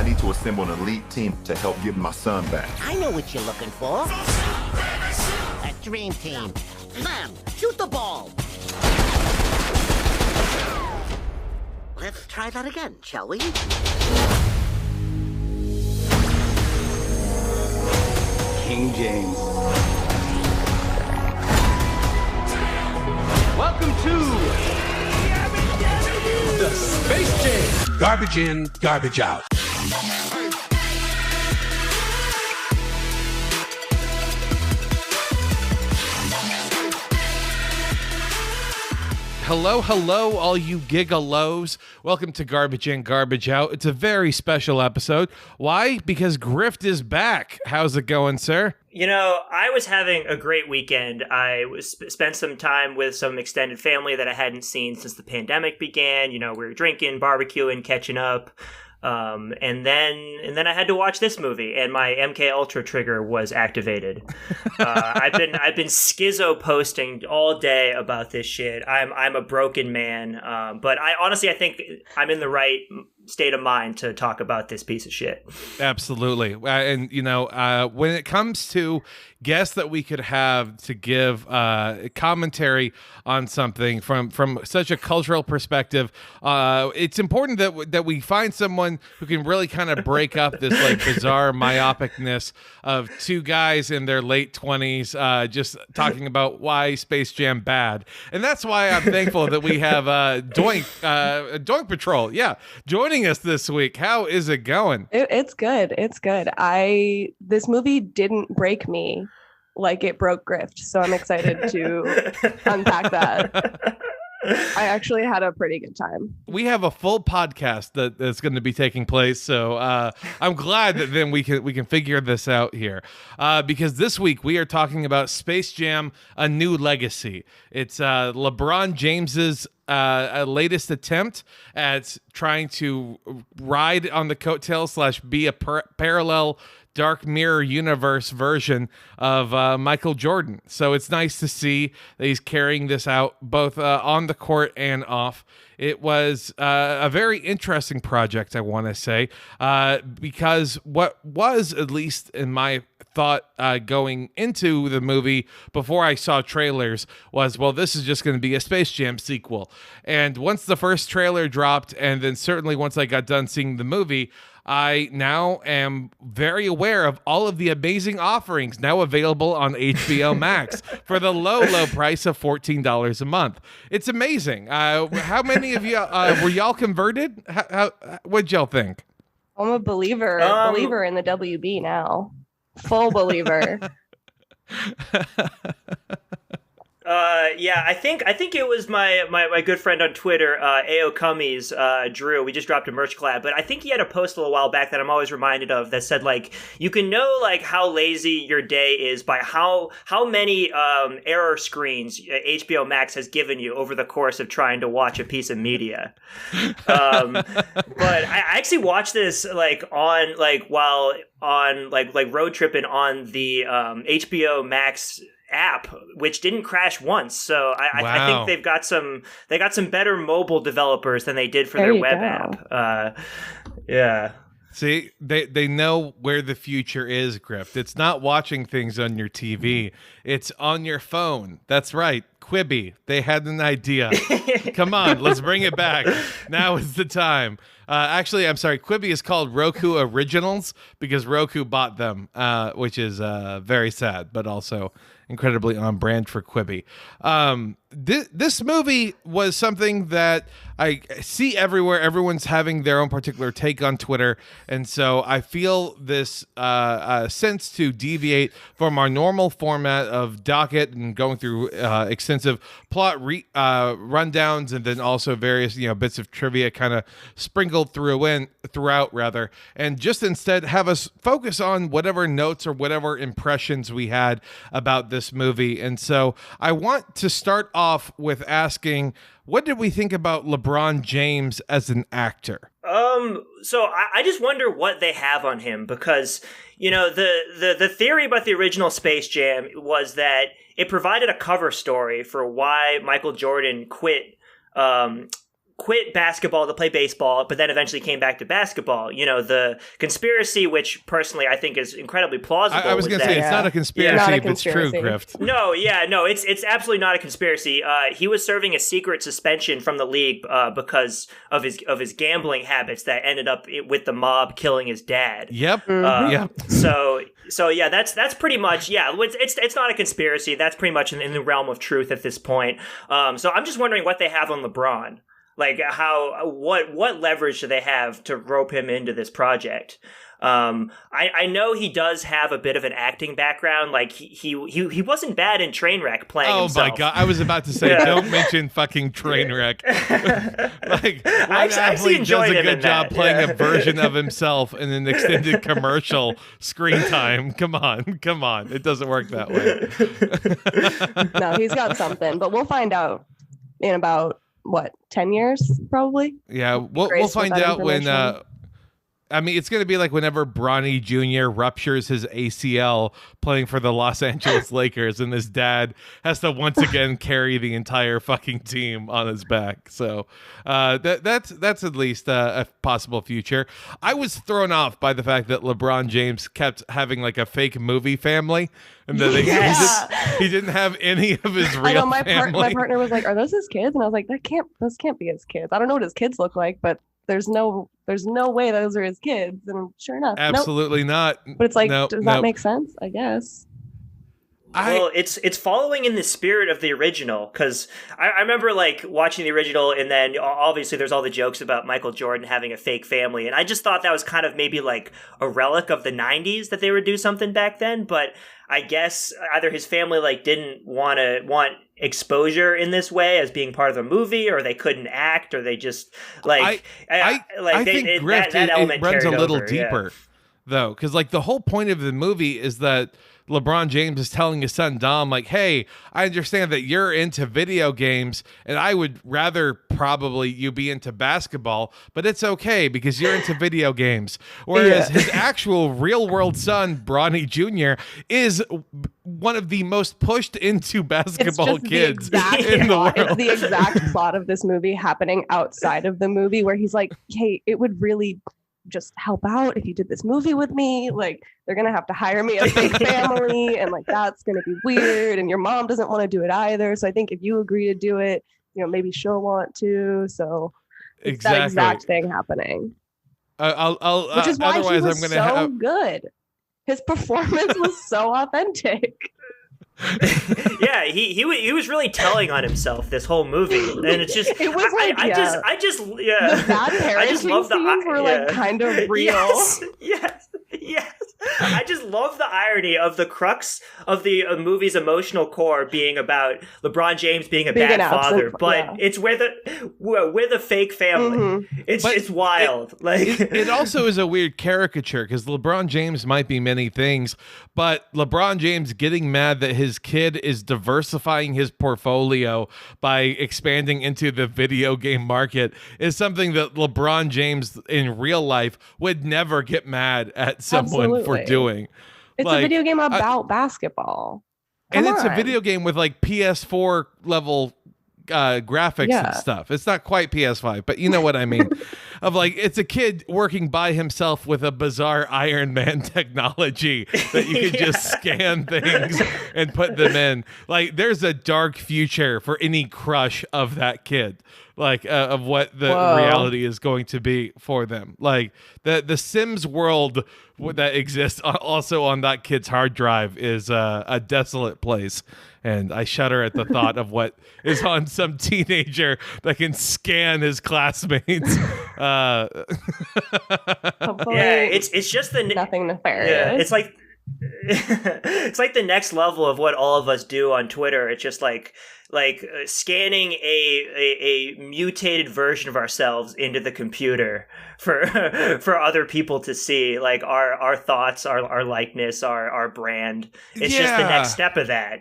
need to assemble an elite team to help get my son back. I know what you're looking for. A dream team. Clem, shoot the ball. Let's try that again, shall we? King James. Welcome to the Space Jam. Garbage in, garbage out. Hello, hello, all you gigalos. Welcome to Garbage In, Garbage Out. It's a very special episode. Why? Because Grift is back. How's it going, sir? You know, I was having a great weekend. I spent some time with some extended family that I hadn't seen since the pandemic began. You know, we were drinking, barbecuing, catching up. And then I had to watch this movie, and my MK Ultra trigger was activated. I've been schizo posting all day about this shit. I'm a broken man, but I think I'm in the right state of mind to talk about this piece of shit. Absolutely. And, you know, when it comes to guests that we could have to give commentary on something from such a cultural perspective, it's important that we find someone who can really kind of break up this like bizarre myopicness of two guys in their late 20s just talking about why Space Jam bad. And that's why I'm thankful that we have Doink Patrol, joining us this week. How is it going? It's good. It's good. This movie didn't break me like it broke Grift, so I'm excited to unpack that. I actually had a pretty good time. We have a full podcast that's going to be taking place, so I'm glad that then we can figure this out here. Because this week we are talking about Space Jam: A New Legacy. It's LeBron James's latest attempt at trying to ride on the coattails / be a parallel Dark Mirror universe version of Michael Jordan. So it's nice to see that he's carrying this out both on the court and off. It was a very interesting project, I want to say, because what was, at least in my thought going into the movie before I saw trailers, was, well, this is just going to be a Space Jam sequel. And once the first trailer dropped, and then certainly once I got done seeing the movie, I now am very aware of all of the amazing offerings now available on HBO Max for the low price of $14 a month. It's amazing. How many of you were y'all converted? What'd y'all think? I'm a believer in the WB now. Full believer. I think it was my good friend on Twitter, AO Cummies, Drew. We just dropped a merch collab, but I think he had a post a little while back that I'm always reminded of that said, like, you can know like how lazy your day is by how many error screens HBO Max has given you over the course of trying to watch a piece of media. But I actually watched this while road tripping on the HBO Max app, which didn't crash once. So I think they got some better mobile developers than they did for their web app. See, they know where the future is, Grift. It's not watching things on your TV. It's on your phone. That's right. Quibi. They had an idea. Come on, let's bring it back. Now is the time. Actually, I'm sorry. Quibi is called Roku Originals because Roku bought them, which is very sad, but also incredibly on brand for Quibi. This movie was something that I see everywhere. Everyone's having their own particular take on Twitter. And so I feel this sense to deviate from our normal format of docket and going through extensive plot rundowns and then also various bits of trivia kind of sprinkled throughout, and just instead have us focus on whatever notes or whatever impressions we had about this movie. And so I want to start off with asking, what did we think about LeBron James as an actor? So I just wonder what they have on him, because, the theory about the original Space Jam was that it provided a cover story for why Michael Jordan quit quit basketball to play baseball, but then eventually came back to basketball. You know, the conspiracy, which personally I think is incredibly plausible. I was going to say, it's not a conspiracy, Not a if it's true, conspiracy. Grift. No, it's absolutely not a conspiracy. He was serving a secret suspension from the league because of his gambling habits that ended up with the mob killing his dad. Yep. Yep. So yeah, that's pretty much, it's not a conspiracy. That's pretty much in the realm of truth at this point. So I'm just wondering what they have on LeBron. Like what leverage do they have to rope him into this project? I know he does have a bit of an acting background. Like he wasn't bad in Trainwreck playing himself. Oh my god! I was about to say, don't mention fucking Trainwreck. Like, I actually enjoyed does a him in good job that. playing a version of himself in an extended commercial screen time. Come on! It doesn't work that way. No, he's got something, but we'll find out in about 10 years, probably. Yeah, we'll find out when. I mean, it's going to be like whenever Bronny Jr. ruptures his ACL playing for the Los Angeles Lakers, and his dad has to once again carry the entire fucking team on his back. So that's at least a possible future. I was thrown off by the fact that LeBron James kept having like a fake movie family, and that he didn't have any of his real I know family. my partner was like, "Are those his kids?" And I was like, "Those can't be his kids. I don't know what his kids look like, but there's no way those are his kids." And sure enough, Absolutely not. But it's like, Nope, does that make sense? I guess. Well, it's following in the spirit of the original, because I remember like watching the original, and then obviously there's all the jokes about Michael Jordan having a fake family, and I just thought that was kind of maybe like a relic of the 90s that they would do something back then. But I guess either his family like didn't want exposure in this way as being part of the movie, or they couldn't act, or they just like I think Grift that element it runs a carried little over, deeper though, because like the whole point of the movie is that LeBron James is telling his son Dom, like, hey, I understand that you're into video games, and I would rather probably you be into basketball, but it's okay because you're into video games. Whereas his actual real world son, Bronny Jr., is one of the most pushed into basketball kids in the world. It's the exact plot of this movie happening outside of the movie, where he's like, hey, it would really just help out if you did this movie with me. Like, they're gonna have to hire me a fake family, and like that's gonna be weird, and your mom doesn't want to do it either, so I think if you agree to do it, maybe she'll want to. So it's that exact thing happening. Which is why he was so good. His performance was so authentic. Yeah, he was really telling on himself this whole movie, and it's just it was like I just the bad parenting scenes were like kind of real. Yes. I just love the irony of the crux of the movie's emotional core being about LeBron James being a bad father, but it's with a fake family. Mm-hmm. It's wild. It also is a weird caricature, because LeBron James might be many things, but LeBron James getting mad that his kid is diversifying his portfolio by expanding into the video game market is something that LeBron James in real life would never get mad at someone for doing. It's a video game about basketball. It's a video game with like PS4 level graphics and stuff. It's not quite PS5, but you know what I mean. Of like, it's a kid working by himself with a bizarre Iron Man technology that you can just scan things and put them in. Like, there's a dark future for any crush of that kid, like of what the reality is going to be for them. Like the Sims world that exists also on that kid's hard drive is a desolate place. And I shudder at the thought of what is on some teenager that can scan his classmates. Yeah, it's just nothing nefarious. Yeah, it's like the next level of what all of us do on Twitter. It's just like scanning a mutated version of ourselves into the computer for other people to see, like our thoughts, our likeness, our brand. It's just the next step of that,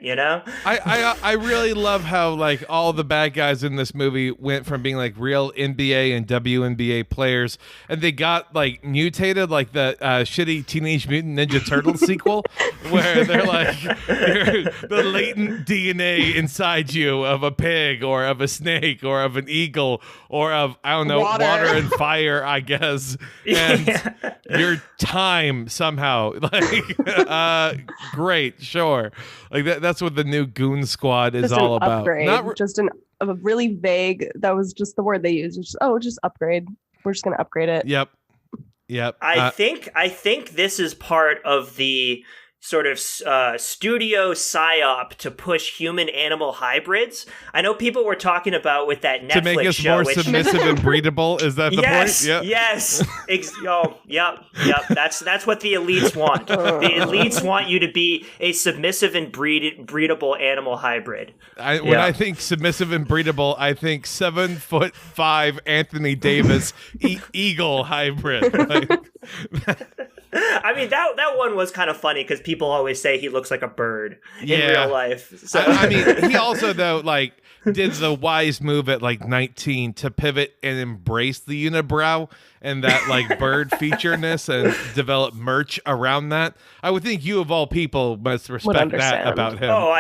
I really love how like all the bad guys in this movie went from being like real NBA and WNBA players, and they got like mutated, like the shitty Teenage Mutant Ninja Turtles sequel, where they're like the latent DNA inside feed you of a pig or of a snake or of an eagle or of, I don't know, Water. water and fire, I guess. And your time somehow, like, great, sure. Like that's what the new Goon Squad is Just all an about. upgrade. A really vague. That was just the word they used. Just upgrade. We're just gonna upgrade it. Yep. I think this is part of the sort of studio psyop to push human-animal hybrids. I know people were talking about with that Netflix to make us show, more submissive and breedable. Is that the point? Yep. Yes. Yep. That's what the elites want. The elites want you to be a submissive and breedable animal hybrid. When I think submissive and breedable, I think 7'5" Anthony Davis eagle hybrid. I mean, that one was kind of funny because people always say he looks like a bird in real life. So. I mean, he also, though, like, did the wise move at, like, 19 to pivot and embrace the unibrow and that, like, bird featureness and develop merch around that. I would think you, of all people, must respect that about him. Oh,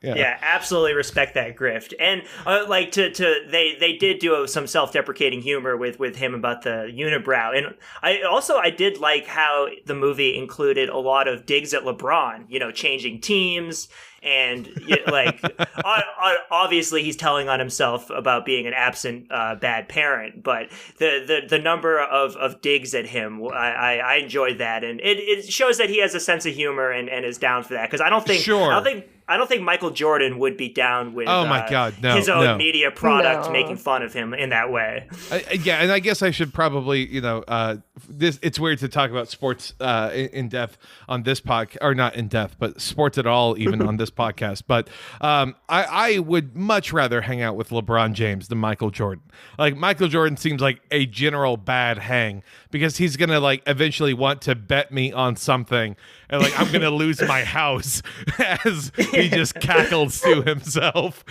yeah, absolutely respect that, Grift. And, they did do some self-deprecating humor with him about the unibrow. And I did like how the movie included a lot of digs at LeBron, changing teams. And obviously he's telling on himself about being an absent bad parent, but the number of digs at him, I enjoyed that, and it shows that he has a sense of humor and is down for that, because I don't think Michael Jordan would be down with his own media product making fun of him in that way. And I guess I should probably, it's weird to talk about sports in depth on this podcast, or not in depth, but sports at all, even on this podcast. But I would much rather hang out with LeBron James than Michael Jordan. Like, Michael Jordan seems like a general bad hang, because he's going to, like, eventually want to bet me on something, and, like, I'm going to lose my house as he just cackles to himself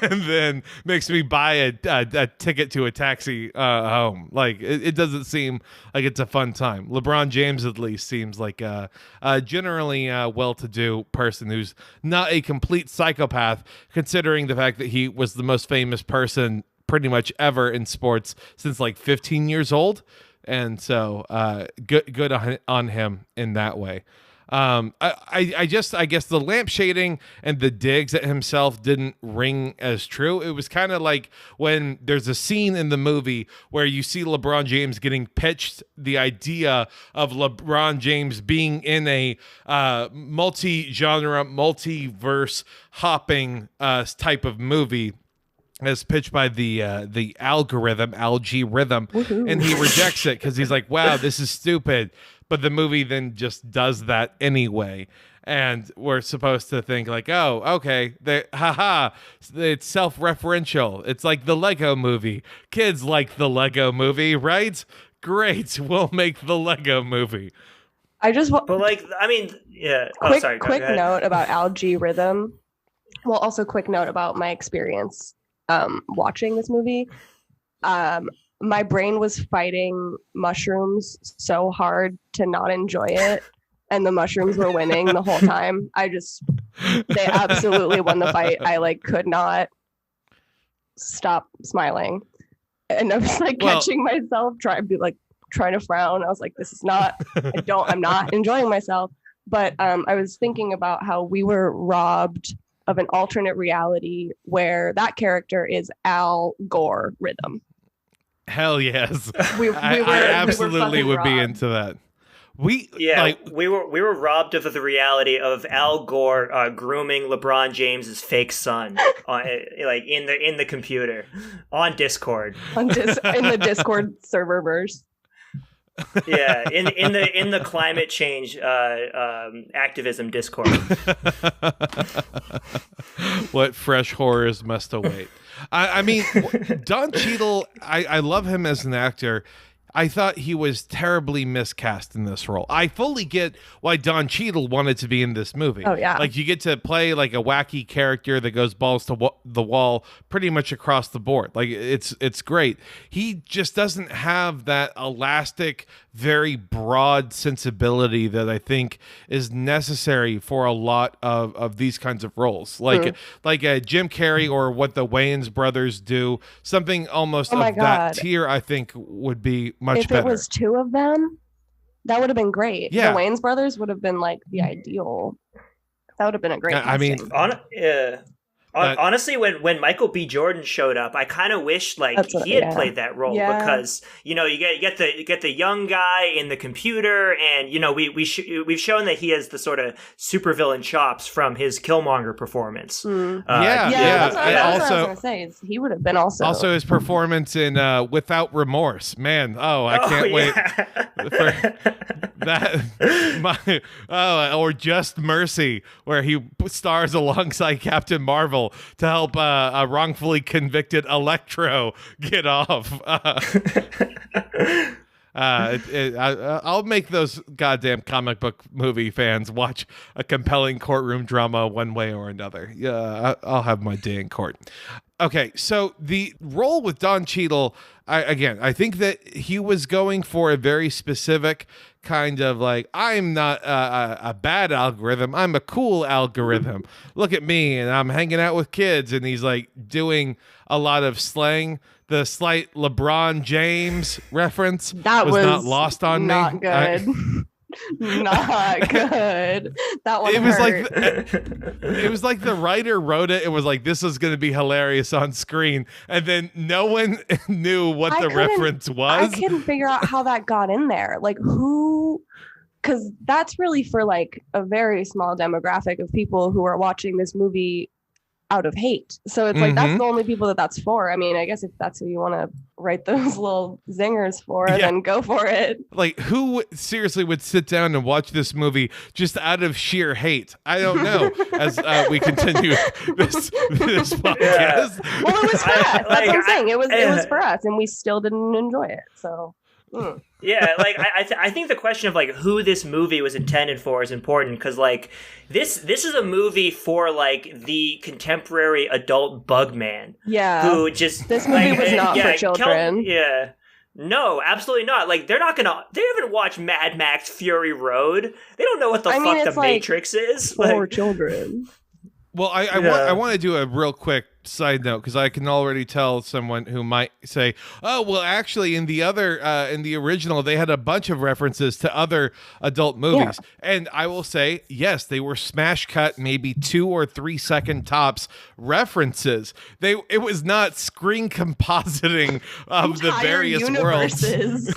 and then makes me buy a ticket to a taxi home. Like, it doesn't seem like it's a fun time. LeBron James, at least, seems like a generally well-to-do person who's not a complete psychopath, considering the fact that he was the most famous person pretty much ever in sports since, like, 15 years old. And so good on him in that way. I guess the lamp shading and the digs at himself didn't ring as true. It was kind of like when there's a scene in the movie where you see LeBron James getting pitched the idea of LeBron James being in a multi-genre, multiverse hopping type of movie, as pitched by the algorithm, and he rejects it because he's like, wow, this is stupid. But the movie then just does that anyway. And we're supposed to think like, oh, okay, it's self-referential. It's like the Lego movie. Kids like the Lego movie, right? Great, we'll make the Lego movie. Quick note about algorithm. Well, also quick note about my experience watching this movie. My brain was fighting mushrooms so hard to not enjoy it, and the mushrooms were winning the whole time. They absolutely won the fight. I could not stop smiling, and I was catching myself trying to frown. I was like, this is not. I'm not enjoying myself. But I was thinking about how we were robbed of an alternate reality where that character is Al Gore Rhythm. Hell yes. I absolutely would be into that. We were robbed of the reality of Al Gore grooming LeBron James's fake son in the computer on Discord. In the Discord serververse. Yeah, in the climate change activism Discord. What fresh horrors must await. I mean, Don Cheadle, I love him as an actor. I thought he was terribly miscast in this role. I fully get why Don Cheadle wanted to be in this movie. Oh, yeah. Like, you get to play like a wacky character that goes balls to the wall pretty much across the board. Like, it's great. He just doesn't have that elastic, very broad sensibility that I think is necessary for a lot of these kinds of roles. Like Jim Carrey or what the Wayans brothers do. Something almost of that tier, I think, would be much better. If it was two of them, that would have been great. Yeah. The Wayans brothers would have been like the ideal. That would have been a great casting. Honestly, when Michael B. Jordan showed up, I kind of wished he had played that role because you get the young guy in the computer, and we've shown that he has the sort of supervillain chops from his Killmonger performance. That's what I was gonna say. He would have been also his performance in Without Remorse. Man, I can't wait for that. Or Just Mercy, where he stars alongside Captain Marvel to help a wrongfully convicted Electro get off. I'll make those goddamn comic book movie fans watch a compelling courtroom drama one way or another. Yeah, I'll have my day in court. Okay, so the role with Don Cheadle, I think that he was going for a very specific kind of like, I'm not a bad algorithm, I'm a cool algorithm. Look at me, and I'm hanging out with kids, and he's like doing a lot of slang. The slight LeBron James reference was not lost on me. Not good. Not good. That one. It was like the writer wrote it. It was like, this is going to be hilarious on screen, and then no one knew what the reference was. I couldn't figure out how that got in there. Like, who? Because that's really for like a very small demographic of people who are watching this movie out of hate. So it's like, that's the only people that's for. I mean, I guess if that's who you want to write those little zingers for, then go for it. Like, who seriously would sit down and watch this movie just out of sheer hate? I don't know. As we continue this podcast. Yeah. Well, it was for us. That's what I'm saying. It was for us, and we still didn't enjoy it. So. Yeah, like I think the question of like who this movie was intended for is important, because like this is a movie for like the contemporary adult bug man. Yeah, who just this movie was not for children. No, absolutely not. Like, they haven't watched Mad Max Fury Road. They don't know what the fuck the Matrix is. For children. Well, I want to do a real quick side note, because I can already tell someone who might say, oh, well, actually in the original, they had a bunch of references to other adult movies. Yeah. And I will say, yes, they were smash cut, maybe 2 or 3 second tops references. It was not screen compositing of the various universes.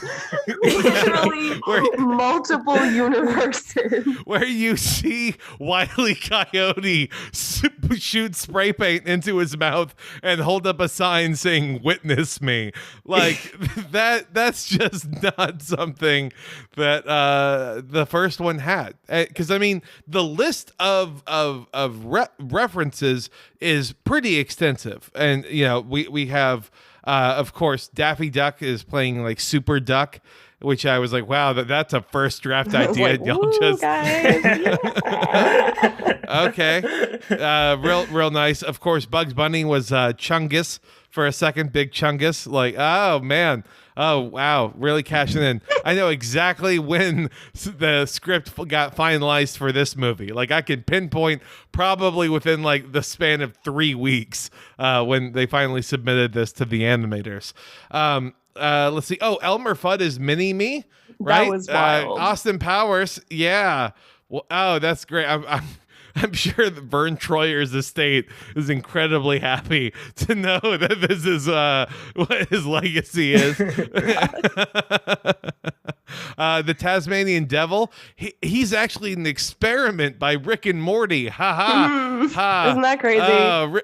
Literally multiple universes. Where you see Wile E. Coyote shoot spray paint into his mouth and hold up a sign saying "Witness me." Like that's just not something that the first one had. Because I mean, the list of references is pretty extensive, and we have of course Daffy Duck is playing like Super Duck, which I was like, wow, that's a first draft idea. Like, y'all just guys, okay, real nice. Of course, Bugs Bunny was Chungus for a second, Big Chungus. Like, oh man, oh wow, really cashing in. I know exactly when the script got finalized for this movie. Like, I could pinpoint probably within like the span of 3 weeks when they finally submitted this to the animators. Let's see. Oh, Elmer Fudd is Mini-Me, right? That was wild. Austin Powers, yeah. Well, oh, that's great. I'm sure that Vern Troyer's estate is incredibly happy to know that this is what his legacy is. The Tasmanian Devil, he's actually an experiment by Rick and Morty. Ha ha ha! Isn't that crazy?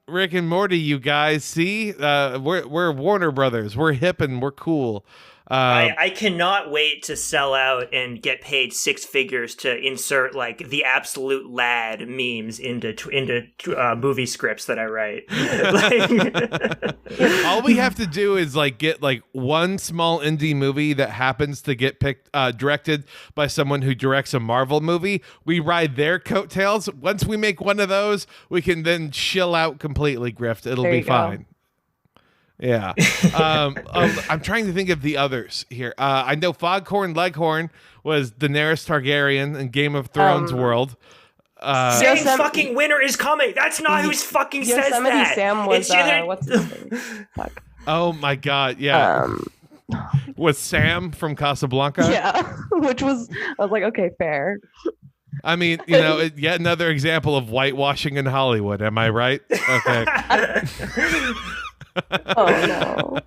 Rick and Morty, you guys, see, we're Warner Brothers. We're hip and we're cool. I cannot wait to sell out and get paid six figures to insert like the absolute lad memes into movie scripts that I write. Like, all we have to do is like get like one small indie movie that happens to get picked, directed by someone who directs a Marvel movie. We ride their coattails. Once we make one of those, we can then chill out completely, Grift. It'll be fine. Yeah. I'm trying to think of the others here. I know Foghorn Leghorn was Daenerys Targaryen in Game of Thrones world. Saying fucking winter is coming. That's not who's fucking says that. Sam was, what's his name? Fuck. Oh my God. Yeah. Was Sam from Casablanca? Yeah. Which was, I was like, okay, fair. I mean, you know, yet another example of whitewashing in Hollywood. Am I right? Okay. Oh no.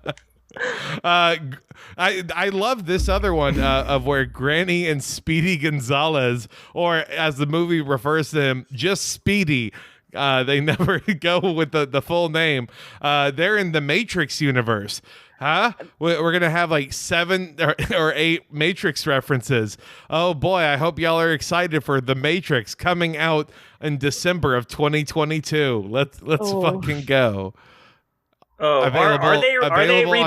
I love this other one of where Granny and Speedy Gonzalez, or as the movie refers to him, just Speedy. They never go with the full name. They're in the Matrix universe. Huh? We're going to have like 7 or 8 Matrix references. Oh boy, I hope y'all are excited for The Matrix coming out in December of 2022. Let's fucking go. Oh, available are they on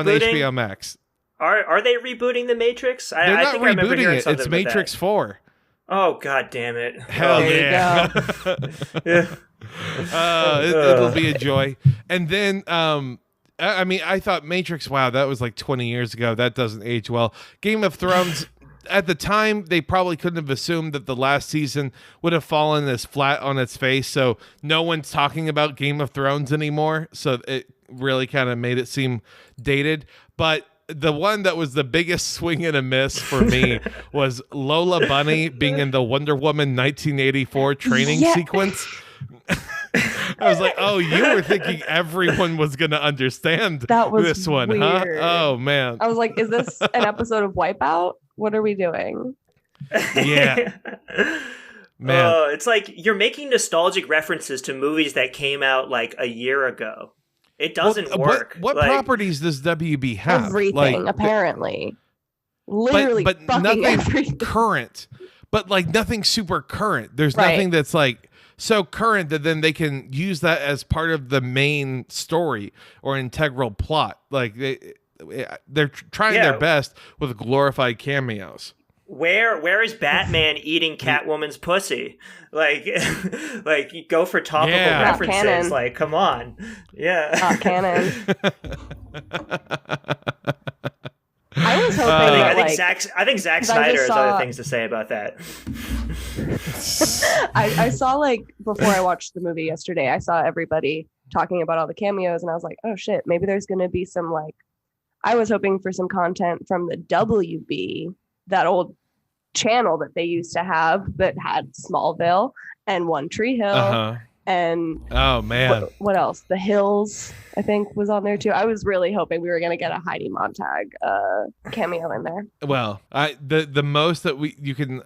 rebooting? HBO Max. Are they rebooting The Matrix? They're not think I remember rebooting hearing it. something It's about Matrix that. 4. Oh God damn it! Hell There you yeah. It'll be a joy. And then I mean, I thought Matrix, wow, that was like 20 years ago. That doesn't age well. Game of Thrones, at the time, they probably couldn't have assumed that the last season would have fallen as flat on its face. So no one's talking about Game of Thrones anymore. So it really kind of made it seem dated. But the one that was the biggest swing and a miss for me was Lola Bunny being in the Wonder Woman 1984 training sequence. I was like, oh, you were thinking everyone was going to understand this one, weird. huh? Oh, man. I was like, is this an episode of Wipeout? What are we doing? Yeah. Man. It's like you're making nostalgic references to movies that came out like a year ago. It doesn't work. What like, properties does WB have? Everything, apparently. Literally but fucking nothing everything. current. But like nothing super current. There's nothing that's like so current that then they can use that as part of the main story or integral plot. Like they're trying their best with glorified cameos. Where is Batman eating Catwoman's pussy? Like, like you go for topical references. Canon. Like, come on, Canon. I was hoping I think Zack Snyder has other things to say about that. I saw, like, before I watched the movie yesterday, I saw everybody talking about all the cameos, and I was like, oh shit, maybe there's going to be some, like, I was hoping for some content from the WB, that old channel that they used to have that had Smallville and One Tree Hill and oh man, what else? The Hills, I think, was on there too. I was really hoping we were going to get a Heidi Montag cameo in there. Well, the most that you can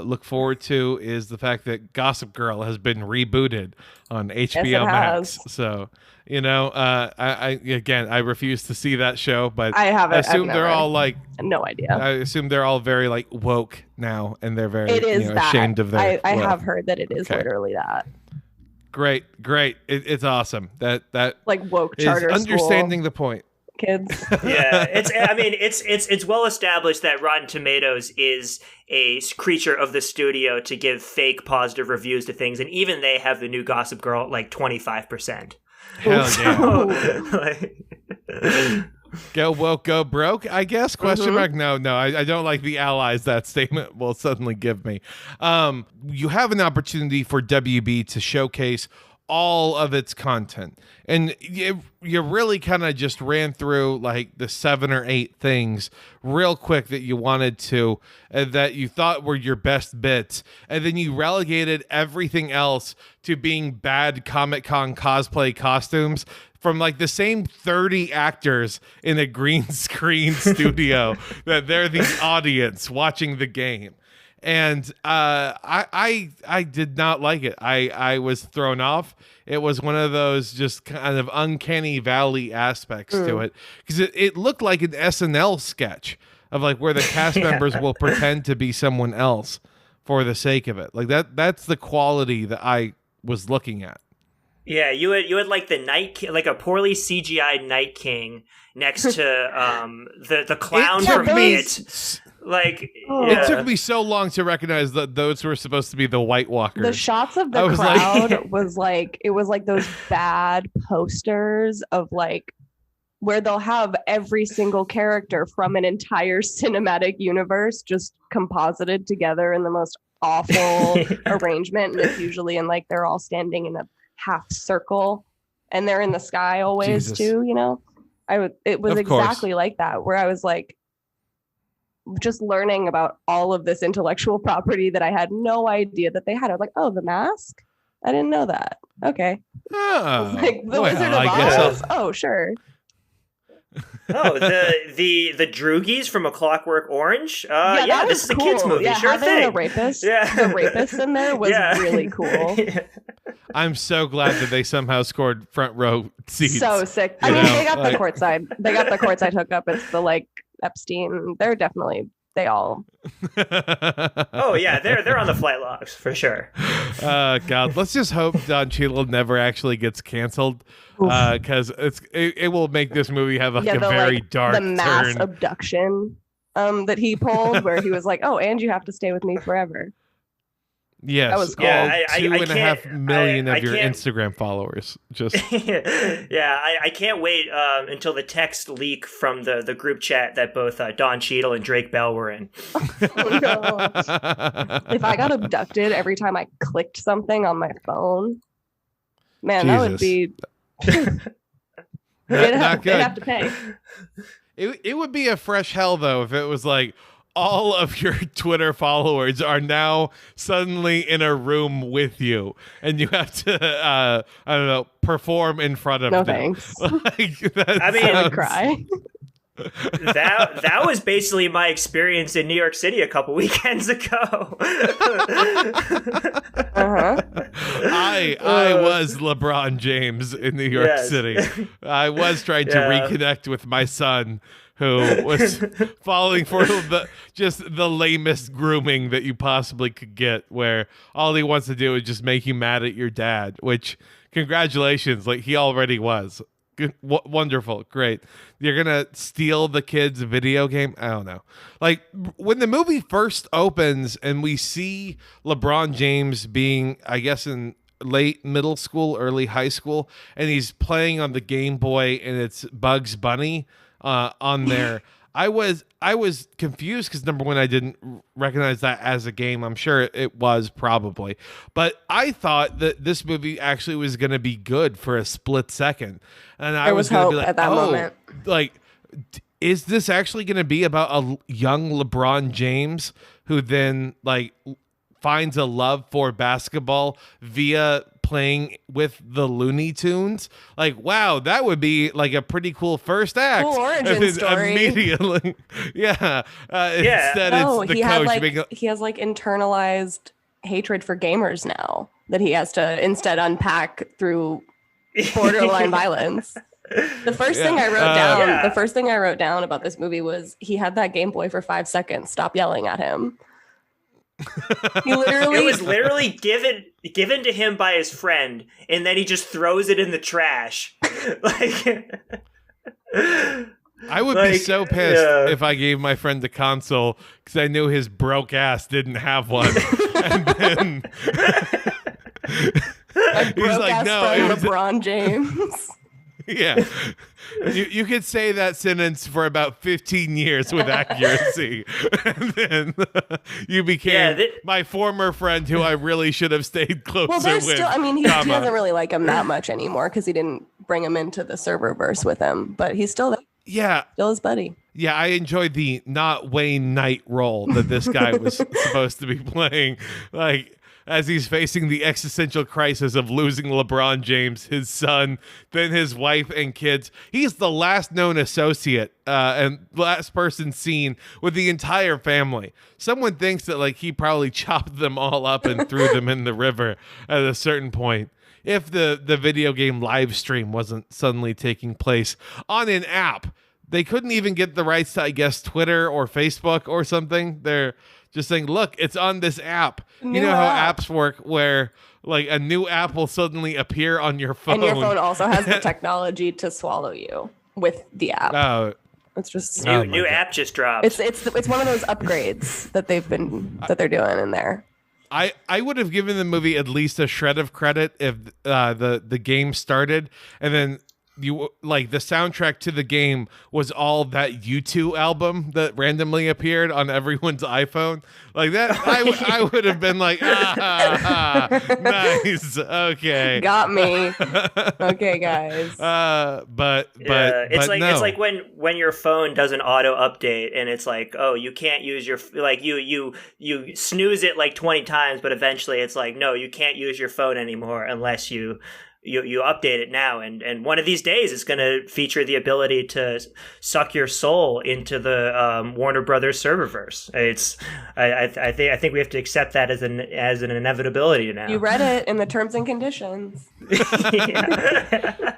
look forward to is the fact that Gossip Girl has been rebooted on HBO Max. So you know, I refuse to see that show, but I haven't. I assume they're all like no idea. I assume they're all very like woke now, and they're very ashamed of their. I have heard that it is literally that. Great. It's awesome. That like woke charter is understanding school the point. kids. Yeah, it's well established that Rotten Tomatoes is a creature of the studio to give fake positive reviews to things, and even they have the new Gossip Girl at like 25%. Hell yeah. Go woke, go broke, I guess? Question mark? No, I don't like the allies that statement will suddenly give me. You have an opportunity for WB to showcase all of its content. And you really kind of just ran through like the 7 or 8 things real quick that you wanted to, that you thought were your best bits. And then you relegated everything else to being bad Comic-Con cosplay costumes from like the same 30 actors in a green screen studio that they're the audience watching the game. And I did not like it. I was thrown off. It was one of those just kind of uncanny valley aspects to it, because it looked like an SNL sketch of like where the cast members will pretend to be someone else for the sake of it. Like that's the quality that I was looking at. Yeah, you had like the like a poorly CGI'd Night King next to the clown from It. Like it took me so long to recognize that those were supposed to be the White Walkers. The shots of the crowd was like those bad posters of like where they'll have every single character from an entire cinematic universe just composited together in the most awful arrangement, and it's usually in like they're all standing in a half circle and they're in the sky always too, you know. It was exactly like that, where I was like just learning about all of this intellectual property that I had no idea that they had. I was like, oh, The Mask? I didn't know that. Okay. Oh, like the Wizard of Oz. Oh, sure. Oh, the Droogies from A Clockwork Orange. Yeah, this is a kids movie. Yeah, sure thing. The rapists in there was really cool. I'm so glad that they somehow scored front row seats. So sick. I mean, they got the courtside. They got the courtside hookup. It's the like Epstein. They all. Oh yeah, they're on the flight logs for sure. God, let's just hope Don Cheadle never actually gets canceled, because it will make this movie have like a very dark the mass turn. Abduction that he pulled, where he was like, "Oh, and you have to stay with me forever." Yes, that was cool. Yeah, 2.5 million of your Instagram followers. Just I can't wait until the text leak from the group chat that both Don Cheadle and Drake Bell were in. Oh, no. If I got abducted every time I clicked something on my phone, man, that would be. Not good. They'd have to pay. It would be a fresh hell though if it was like, all of your Twitter followers are now suddenly in a room with you, and you have to, I don't know, perform in front of them. Thanks. I mean, I would cry. That was basically my experience in New York City a couple weekends ago. I was LeBron James in New York City. I was trying to reconnect with my son, who was falling for the lamest grooming that you possibly could get, where all he wants to do is just make you mad at your dad, which, congratulations, like he already was. Good, wonderful, great. You're gonna steal the kid's video game? I don't know. Like, when the movie first opens and we see LeBron James being, I guess, in late middle school, early high school, and he's playing on the Game Boy and it's Bugs Bunny on there. I was confused because, number one, I didn't recognize that as a game. I'm sure it was probably, but I thought that this movie actually was going to be good for a split second, and I was going to be like, at that moment, like, is this actually going to be about a young LeBron James who then like finds a love for basketball via playing with the Looney Tunes? Like, wow, that would be like a pretty cool first act. Cool origin story. Immediately, Instead, it's the coach. He has like internalized hatred for gamers now that he has to instead unpack through borderline violence. The first thing I wrote down about this movie was he had that Game Boy for 5 seconds. Stop yelling at him. It was literally given to him by his friend, and then he just throws it in the trash. I would be so pissed if I gave my friend the console because I knew his broke ass didn't have one, and then he's like, "No, it was LeBron James." Yeah, you could say that sentence for about 15 years with accuracy, and then you became my former friend who I really should have stayed closer with. Still, I mean, he doesn't really like him that much anymore because he didn't bring him into the serververse with him, but he's still still his buddy. Yeah, I enjoyed the not Wayne Knight role that this guy was supposed to be playing. Like, as he's facing the existential crisis of losing LeBron James, his son, then his wife and kids. He's the last known associate and last person seen with the entire family. Someone thinks that like he probably chopped them all up and threw them in the river at a certain point. If the video game live stream wasn't suddenly taking place on an app. They couldn't even get the rights to, I guess, Twitter or Facebook or something. They're just saying, look, it's on this app. You know how apps work where like a new app will suddenly appear on your phone. And your phone also has the technology to swallow you with the app. Oh, it's just new app just dropped. It's one of those upgrades that they're doing in there. I would have given the movie at least a shred of credit if the game started and then you like the soundtrack to the game was all that U2 album that randomly appeared on everyone's iPhone like that. I would have been like, nice, okay, got me, okay, guys. But it's like no. It's like when your phone does an auto update and it's like, oh, you can't use your like you snooze it like 20 times, but eventually it's like, no, you can't use your phone anymore unless you update it now, and one of these days it's going to feature the ability to suck your soul into the Warner Brothers serververse. I think we have to accept that as an inevitability now. You read it in the terms and conditions.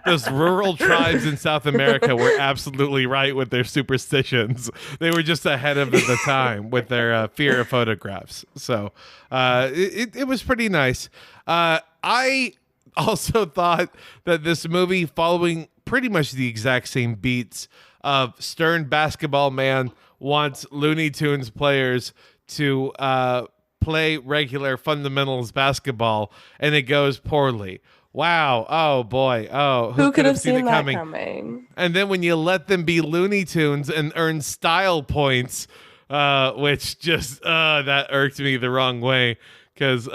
Those rural tribes in South America were absolutely right with their superstitions. They were just ahead of the time with their fear of photographs. So it was pretty nice. I also thought that this movie, following pretty much the exact same beats of stern basketball man wants Looney Tunes players to play regular fundamentals basketball, and it goes poorly. Wow. Oh, boy. Oh, who could have seen it coming? And then when you let them be Looney Tunes and earn style points, which just that irked me the wrong way. Because,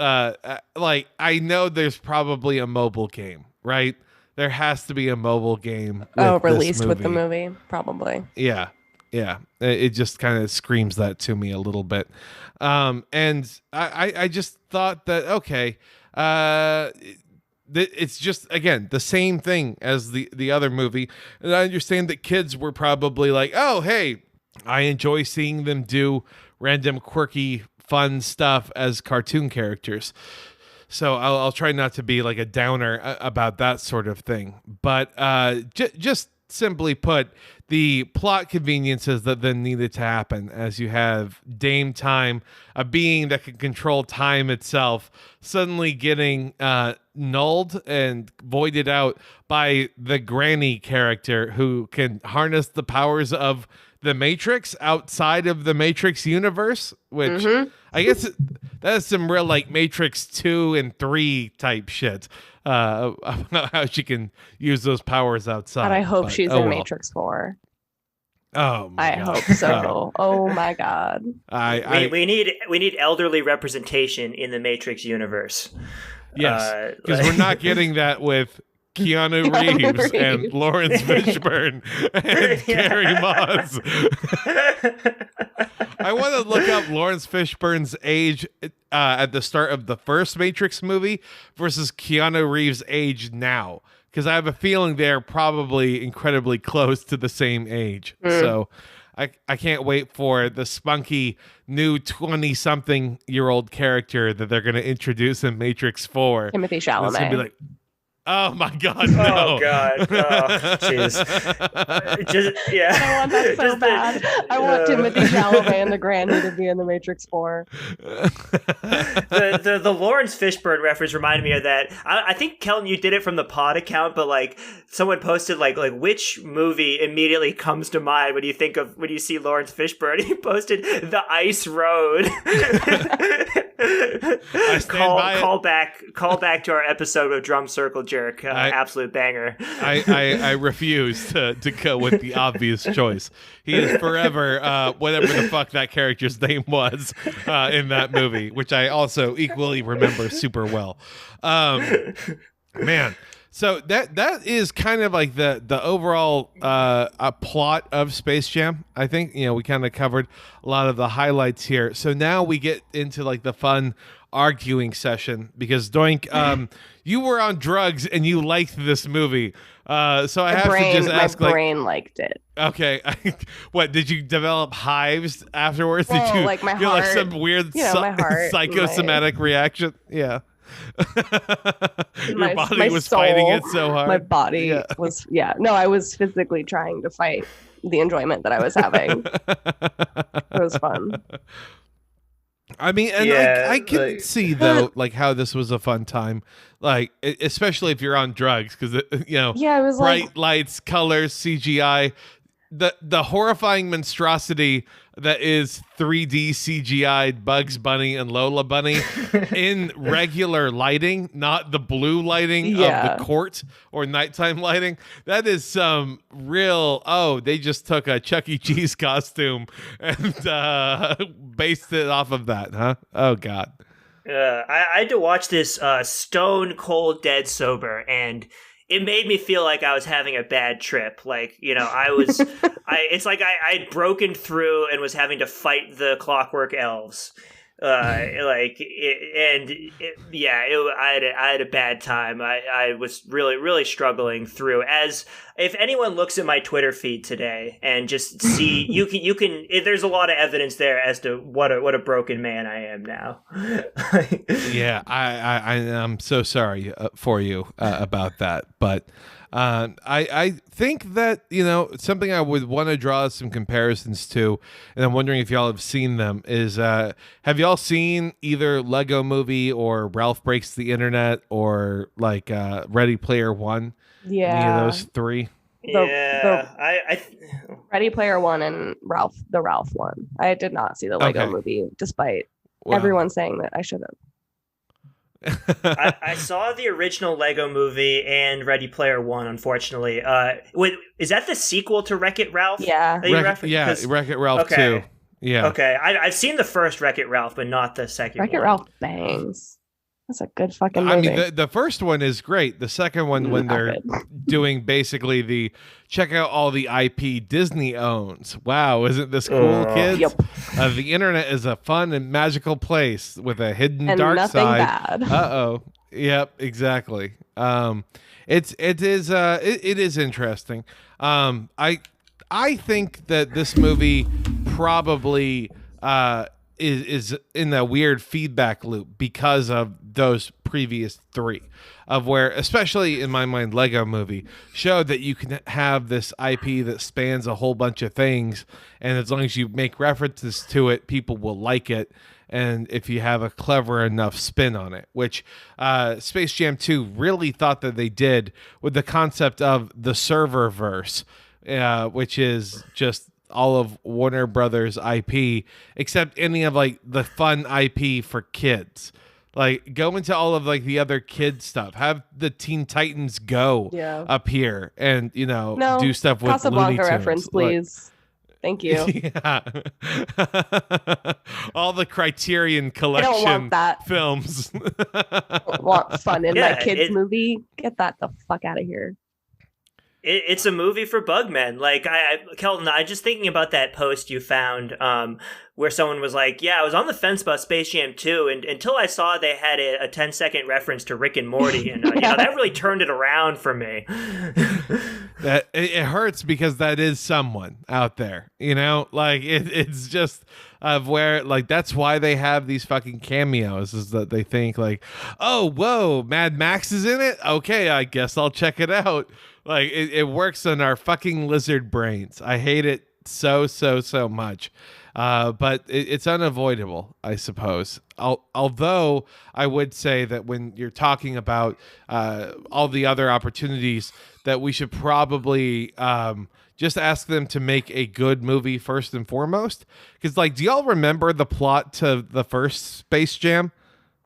like, I know there's probably a mobile game, right? There has to be a mobile game. Released with the movie, probably. Yeah. It just kind of screams that to me a little bit. And I just thought that, okay, it's just, again, the same thing as the other movie. And I understand that kids were probably like, oh, hey, I enjoy seeing them do random quirky fun stuff as cartoon characters. So I'll try not to be like a downer about that sort of thing. But just simply put, the plot conveniences that then needed to happen as you have Dame Time, a being that can control time itself, suddenly getting nulled and voided out by the Granny character who can harness the powers of the Matrix outside of the Matrix universe, which I guess that is some real like Matrix 2 and 3 type shit. How she can use those powers outside. And I hope she's in Matrix 4. Oh my God. I hope so. Oh my God. We need elderly representation in the Matrix universe. Yes, because we're not getting that with Keanu Reeves and Lawrence Fishburne and Carrie Moss. I want to look up Lawrence Fishburne's age at the start of the first Matrix movie versus Keanu Reeves' age now, because I have a feeling they're probably incredibly close to the same age. So I can't wait for the spunky new 20-something-year-old character that they're going to introduce in Matrix 4. Timothée Chalamet. It's going to be like, oh my God! No. Oh God! Oh jeez! Yeah. I want that so bad. I want Timothée Chalamet and the Granny to be in the Matrix 4. The Lawrence Fishburne reference reminded me of that. I think Kelton, you did it from the pod account, but like someone posted like which movie immediately comes to mind when you see Lawrence Fishburne. He posted The Ice Road. Call back to our episode of Drum Circle Jerk. Absolute banger. I refuse to go with the obvious choice. He is forever whatever the fuck that character's name was in that movie, which I also equally remember super well. Man, So that is kind of like the overall plot of Space Jam. I think we kind of covered a lot of the highlights here. So now we get into like the fun arguing session because Doink, you were on drugs and you liked this movie. So I have to just ask, my brain liked it. Okay, what did you develop hives afterwards? Well, did you like my you know, like heart, some weird my heart, psychosomatic reaction? Yeah. Your body my was soul, fighting it so hard. My body was no, I was physically trying to fight the enjoyment that I was having. It was fun. I mean, and I can see though, like how this was a fun time, like especially if you're on drugs, because it was bright lights, colors, CGI, the horrifying monstrosity that is 3D CGI'd Bugs Bunny and Lola Bunny in regular lighting, not the blue lighting of the court or nighttime lighting. That is some real, they just took a Chuck E. Cheese costume and based it off of that, huh? Oh, God. I had to watch this stone cold dead sober, and it made me feel like I was having a bad trip. Like, it's like I'd broken through and was having to fight the Clockwork Elves. I had a bad time. I was really, really struggling through. As if anyone looks at my Twitter feed today and just see, you can. There's a lot of evidence there as to what a broken man I am now. Yeah, I'm so sorry for you about that, but. I think that, something I would want to draw some comparisons to, and I'm wondering if y'all have seen them, is have y'all seen either Lego Movie or Ralph Breaks the Internet or like Ready Player One? Yeah. Any of those three? Ready Player One and the Ralph one. I did not see the Lego Movie, despite everyone saying that I should have. I saw the original Lego Movie and Ready Player One, unfortunately. Wait, is that the sequel to Wreck-It Ralph? Yeah. Wreck-It Ralph 2. Yeah. Okay, I've seen the first Wreck-It Ralph, but not the second one. Wreck-It Ralph bangs. That's a good fucking movie. I mean, the first one is great. The second one, when they're doing basically the check out all the IP Disney owns. Wow, isn't this cool, kids? Yep. The internet is a fun and magical place with a hidden and dark nothing side. Bad. Yep, exactly. It is interesting. I think that this movie probably is in a weird feedback loop because of those previous three, of where, especially in my mind, Lego Movie showed that you can have this IP that spans a whole bunch of things, and as long as you make references to it, people will like it. And if you have a clever enough spin on it, which Space Jam 2 really thought that they did with the concept of the serververse, which is just all of Warner Brothers IP, except any of like the fun IP for kids. Like go into all of like the other kid stuff. Have the Teen Titans Go up here and do stuff with Casablanca Looney Tunes. reference, please. Thank you. Yeah. All the Criterion Collection films. Don't want fun in my kids movie. Get that the fuck out of here. It's a movie for bugmen. Like, Kelton, I just thinking about that post you found where someone was like, I was on the fence about Space Jam 2 and until I saw they had a 10-second reference to Rick and Morty. And that really turned it around for me. That it hurts because that is someone out there, like it's just of where, like, that's why they have these fucking cameos, is that they think like, oh, whoa, Mad Max is in it? Okay, I guess I'll check it out. Like it works on our fucking lizard brains. I hate it so much. But it's unavoidable, I suppose. Although I would say that when you're talking about all the other opportunities, that we should probably just ask them to make a good movie first and foremost. Because, like, do y'all remember the plot to the first Space Jam?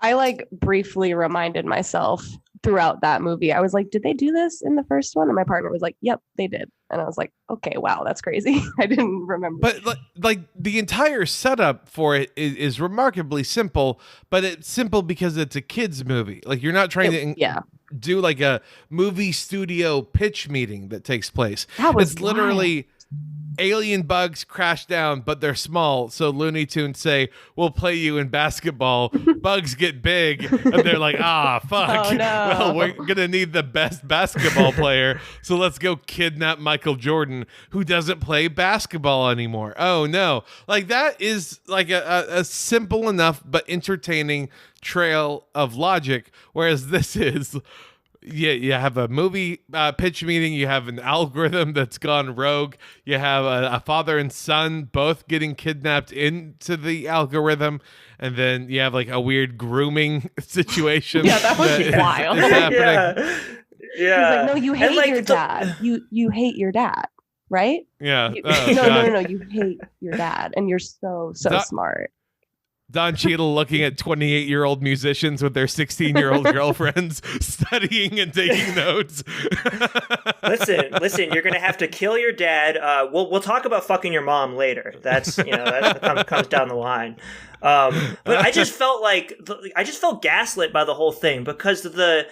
I briefly reminded myself throughout that movie. I was like, did they do this in the first one? And my partner was like, yep, they did. And I was like, okay, wow, that's crazy. I didn't remember. But like the entire setup for it is remarkably simple, but it's simple because it's a kid's movie. Like, you're not trying to do like a movie studio pitch meeting that takes place. That was it's literally alien bugs crash down, but they're small. So Looney Tunes say, "We'll play you in basketball." Bugs get big, and they're like, "Ah, fuck. Oh, no. Well, we're gonna need the best basketball player, so let's go kidnap Michael Jordan, who doesn't play basketball anymore." Oh no! Like that is like a simple enough but entertaining trail of logic, whereas this is. Yeah, you have a movie pitch meeting. You have an algorithm that's gone rogue. You have a father and son both getting kidnapped into the algorithm, and then you have like a weird grooming situation. Yeah, that was wild. Is happening. Yeah. He's like, no, you hate like, your dad. You hate your dad, right? Yeah. You, Oh, no, God. no, you hate your dad, and you're so smart. Don Cheadle looking at 28-year-old musicians with their 16-year-old girlfriends studying and taking notes. Listen, you're gonna have to kill your dad. We'll talk about fucking your mom later. That's that comes down the line. But I just felt gaslit by the whole thing because the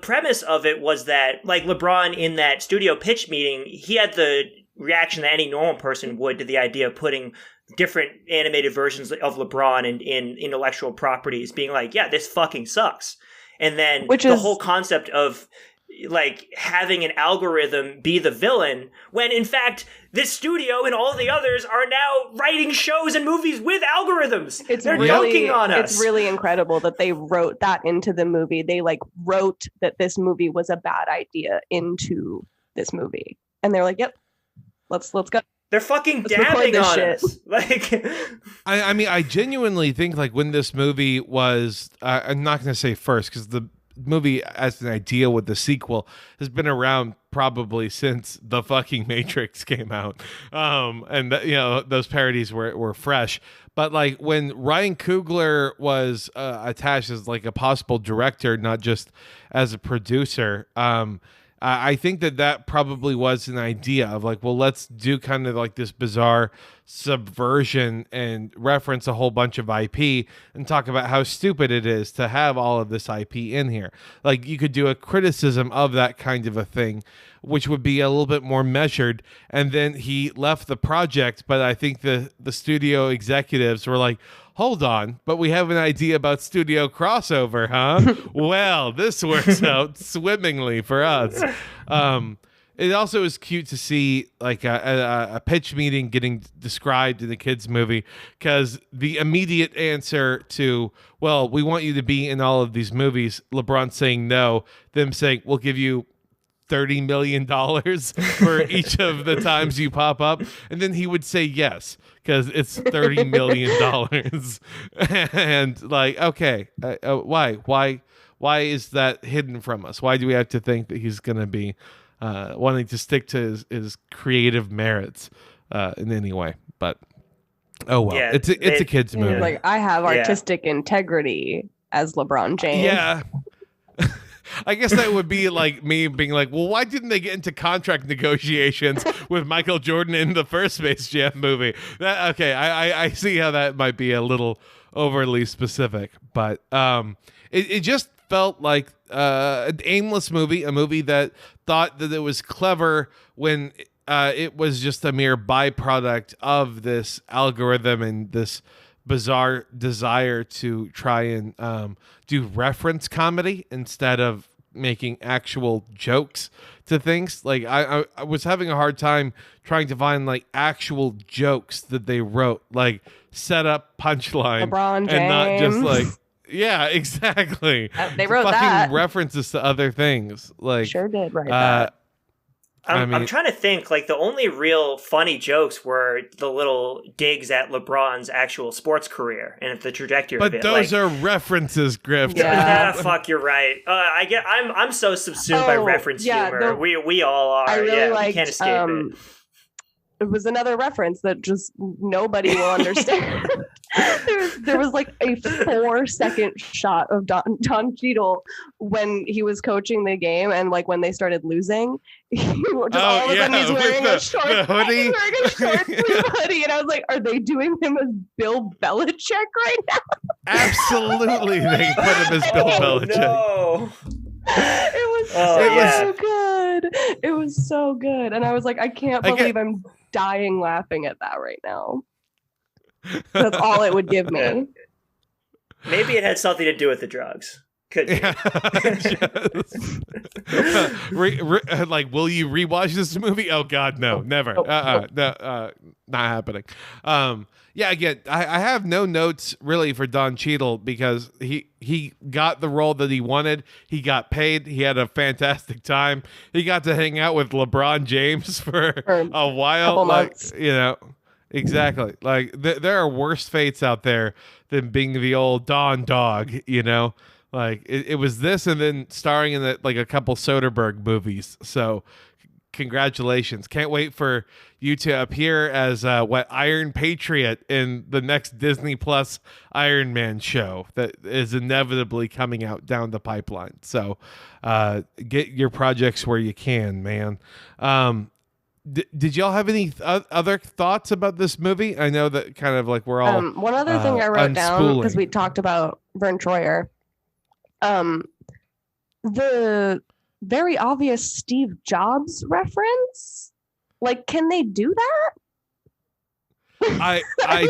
premise of it was that like LeBron in that studio pitch meeting, he had the reaction that any normal person would to the idea of putting different animated versions of LeBron in intellectual properties, being like, yeah, this fucking sucks. And then whole concept of like having an algorithm be the villain, when in fact this studio and all the others are now writing shows and movies with algorithms. They're dunking on us. It's really incredible that they wrote that into the movie. They like wrote that this movie was a bad idea into this movie, and they're like, yep, let's go. They're fucking dabbing on shit. us. Like, I mean, I genuinely think like when this movie was, I'm not going to say first because the movie as an idea with the sequel has been around probably since the fucking Matrix came out. And those parodies were fresh. But like when Ryan Coogler was attached as like a possible director, not just as a producer, I think that probably was an idea of like, well, let's do kind of like this bizarre subversion and reference a whole bunch of IP and talk about how stupid it is to have all of this IP in here. Like you could do a criticism of that kind of a thing, which would be a little bit more measured. And then he left the project, but I think the studio executives were like, hold on, but we have an idea about studio crossover, huh? Well, this works out swimmingly for us. It also is cute to see like a pitch meeting getting described in the kids movie, because the immediate answer to, well, we want you to be in all of these movies, LeBron saying no, them saying, we'll give you $30 million for each of the times you pop up, and then he would say yes because it's $30 million. And like, okay, why is that hidden from us? Why do we have to think that he's going to be wanting to stick to his creative merits in any way? But oh well, Yeah, it's a kids movie. Like, I have artistic integrity as LeBron James. Yeah. I guess that would be like me being like, well, why didn't they get into contract negotiations with Michael Jordan in the first Space Jam movie? Okay, I see how that might be a little overly specific, but it just felt like an aimless movie, a movie that thought that it was clever when it was just a mere byproduct of this algorithm and this bizarre desire to try and do reference comedy instead of making actual jokes to things. Like I was having a hard time trying to find like actual jokes that they wrote, like set up punchline, LeBron James. and not just like, yeah, exactly. They wrote fucking that. references to other things. Like Sure did write that. I'm trying to think, like, the only real funny jokes were the little digs at LeBron's actual sports career and the trajectory of it. But those are references, Grift. Yeah. Fuck, you're right. I'm so subsumed by reference humor. We all are. I really liked, you can't escape it. It was another reference that just nobody will understand. there was like a 4-second shot of Don Cheadle when he was coaching the game, and like when they started losing, all of a sudden he's wearing a short hoodie. He's wearing a short sleeve hoodie, and I was like, are they doing him as Bill Belichick right now? Absolutely, they put him as Bill Belichick. No. so good. It was so good. And I was like, I can't believe I'm dying laughing at that right now. That's all it would give me. Maybe it had something to do with the drugs. Could be. Like, will you rewatch this movie? Oh God, no, never. Not happening. Again, I have no notes really for Don Cheadle because he got the role that he wanted. He got paid. He had a fantastic time. He got to hang out with LeBron James for a while. Months. Exactly. Like there are worse fates out there than being the old Don dog. Like it was this, and then starring in a couple Soderbergh movies. So, congratulations! Can't wait for you to appear as Iron Patriot in the next Disney Plus Iron Man show that is inevitably coming out down the pipeline. So, get your projects where you can, man. Did y'all have any other thoughts about this movie? I know that kind of like we're all one other thing I wrote down because we talked about Vern Troyer. The very obvious Steve Jobs reference. Like, can they do that? I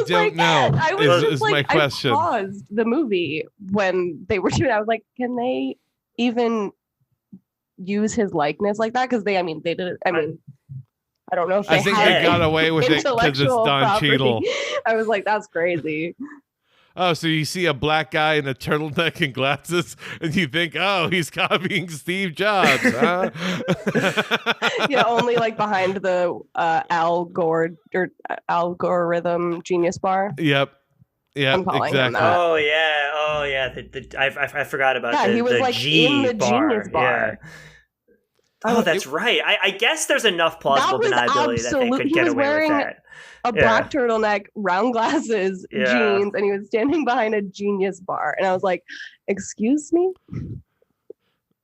don't know. I was is my question. I paused the movie when they were doing it. I was like, can they even use his likeness like that? Because they did it. I don't know if I think they got away with it because it's Don Cheadle. I was like, that's crazy. Oh, so you see a black guy in a turtleneck and glasses, and you think, oh, he's copying Steve Jobs, huh? Yeah, only like behind the algorithm genius bar. Yep. I'm calling exactly. him that. Oh yeah. I forgot about that. Yeah, he was the like G in the bar. genius bar. Yeah. Oh, that's right. I guess there's enough plausible deniability that they could get away with that. A black turtleneck, round glasses, jeans, and he was standing behind a genius bar. And I was like, excuse me?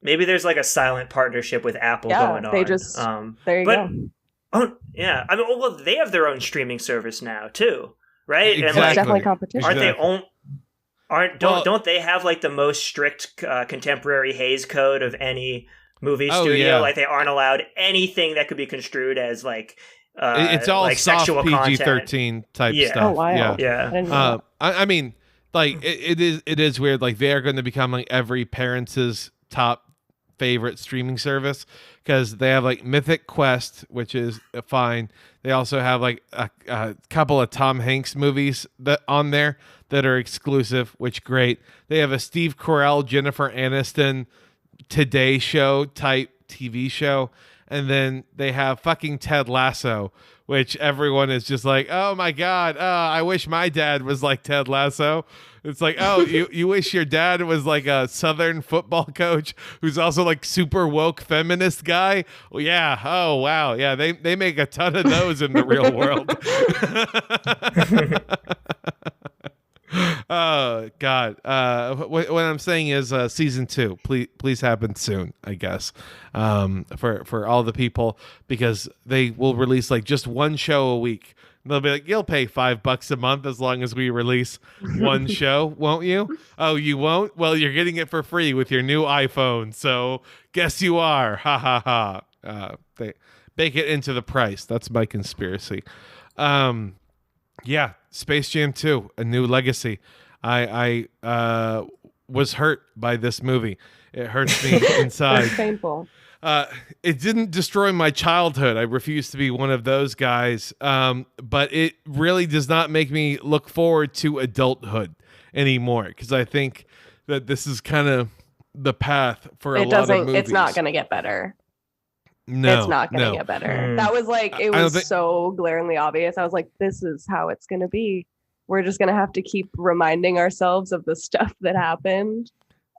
Maybe there's like a silent partnership with Apple going on. They just, there you go. Oh, yeah. Well, they have their own streaming service now, too, right? Exactly. And like, definitely competition. Don't they have like the most strict contemporary Hays Code of any movie studio? Yeah. Like they aren't allowed anything that could be construed as like it's all like soft sexual PG-13 type stuff. Oh wow! Yeah. I mean, like it is weird. Like they are going to become like every parent's top favorite streaming service because they have like Mythic Quest, which is fine. They also have like a couple of Tom Hanks movies that on there that are exclusive, which great. They have a Steve Carell, Jennifer Aniston Today Show type TV show. And then they have fucking Ted Lasso, which everyone is just like, oh my God, I wish my dad was like Ted Lasso. It's like, oh, you wish your dad was like a Southern football coach who's also like super woke feminist guy? Well, yeah. Oh, wow. Yeah, they make a ton of those in the real world. Oh God! What I'm saying is, season 2, please happen soon. I guess for all the people because they will release like just one show a week. They'll be like, you'll pay $5 a month as long as we release one show, won't you? Oh, you won't? Well, you're getting it for free with your new iPhone. So guess you are. Ha ha ha. They bake it into the price. That's my conspiracy. Yeah, Space Jam 2, A New Legacy. I was hurt by this movie. It hurts me inside. It's painful. It didn't destroy my childhood. I refuse to be one of those guys. But it really does not make me look forward to adulthood anymore because I think that this is kind of the path for a lot of movies. It's not going to get better. No, it's not going to get better. That was like, it was so glaringly obvious. I was like, this is how it's going to be. We're just going to have to keep reminding ourselves of the stuff that happened